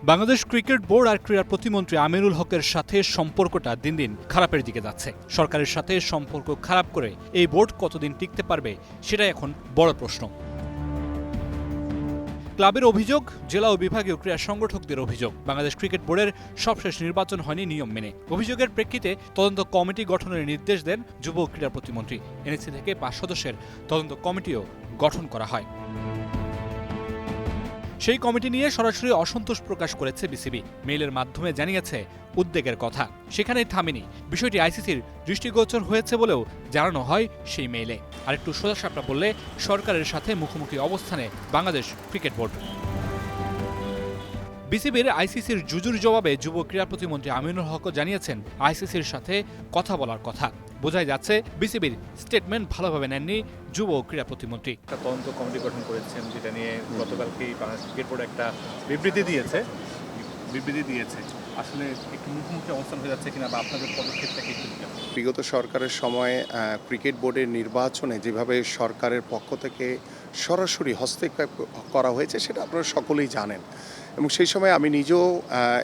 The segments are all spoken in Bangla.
বাংলাদেশ ক্রিকেট বোর্ড আর ক্রীড়া প্রতিমন্ত্রী আমিনুল হকের সাথে সম্পর্কটা দিন দিন খারাপের দিকে যাচ্ছে। সরকারের সাথে সম্পর্ক খারাপ করে এই বোর্ড কতদিন টিকতে পারবে সেটাই এখন বড় প্রশ্ন। ক্লাবের অভিযোগ, জেলা ও বিভাগীয় ক্রীড়া সংগঠকদের অভিযোগ, বাংলাদেশ ক্রিকেট বোর্ডের সবশেষ নির্বাচন হয়নি নিয়ম মেনে। অভিযোগের প্রেক্ষিতে তদন্ত কমিটি গঠনের নির্দেশ দেন যুব ক্রীড়া প্রতিমন্ত্রী। এনএসসি থেকে 5 সদস্যের তদন্ত কমিটিও গঠন করা হয়। সেই কমিটি নিয়ে সরাসরি অসন্তোষ প্রকাশ করেছে বিসিবি। মেইলের মাধ্যমে জানিয়েছে উদ্বেগের কথা। সেখানেই থামেনি, বিষয়টি আইসিসির দৃষ্টিগোচর হয়েছে বলেও জানানো হয় সেই মেইলে। আরেকটু সোজাসাপটা বললে, সরকারের সাথে মুখোমুখি অবস্থানে বাংলাদেশ ক্রিকেট বোর্ড। বিসিবির আইসিসির জুজুর জবাবে যুব ক্রীড়া প্রতিমন্ত্রী আমিনুল হকও জানিয়েছেন আইসিসির সাথে কথা বলার কথা। বোঝাই যাচ্ছে বিসিবির স্টেটমেন্ট ভালোভাবে নেননি যুব ক্রীড়া প্রতিমন্ত্রী। একটা তদন্ত কমিটি গঠন করেছেন, যেটা নিয়ে গতকালকেই বাংলাদেশ ক্রিকেট বোর্ড একটা বিবৃতি দিয়েছে। আসলে একটু মুখোমুখি অবস্থান হয়ে যাচ্ছে কিনা, বা আপনাদের পদক্ষেপটাকে একটু বিগত সরকারের সময়ে ক্রিকেট বোর্ডের নির্বাচনে যেভাবে সরকারের পক্ষ থেকে সরাসরি হস্তক্ষেপ করা হয়েছে সেটা আপনারা সকলেই জানেন, এবং সেই সময় আমি নিজেও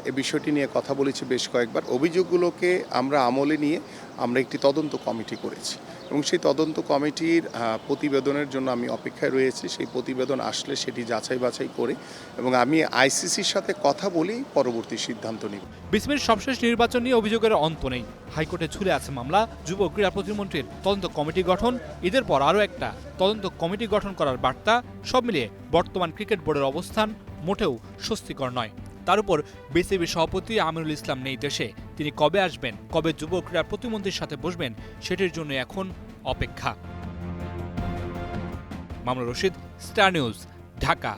এ বিষয়টি নিয়ে কথা বলেছি বেশ কয়েকবার। অভিযোগগুলোকে আমরা আমলে নিয়ে আমরা একটি তদন্ত কমিটি করেছি, এবং সেই তদন্ত কমিটির প্রতিবেদনের জন্য আমি অপেক্ষায় রয়েছি। সেই প্রতিবেদন আসলে সেটি যাচাই বাছাই করে এবং আমি আইসিসির সাথে কথা বলেই পরবর্তী সিদ্ধান্ত নিব। বিসিবির সবশেষ নির্বাচন নিয়ে অভিযোগের অন্ত নেই। হাইকোর্টে ঝুলে আছে মামলা। যুব ক্রীড়া প্রতিমন্ত্রীর তদন্ত কমিটি গঠন, ঈদের পর আরও একটা তদন্ত কমিটি গঠন করার বার্তা। সব মিলিয়ে বর্তমান ক্রিকেট বোর্ডের অবস্থান মোটেও স্বস্তিকর নয়। তার উপর বিসিবি সভাপতি আমিনুল ইসলাম নেই দেশে। তিনি কবে আসবেন, কবে যুব ক্রীড়া প্রতিমন্ত্রীর সাথে বসবেন, সেটির জন্য এখন অপেক্ষা। Mamunur Rashid, star news, Dhaka.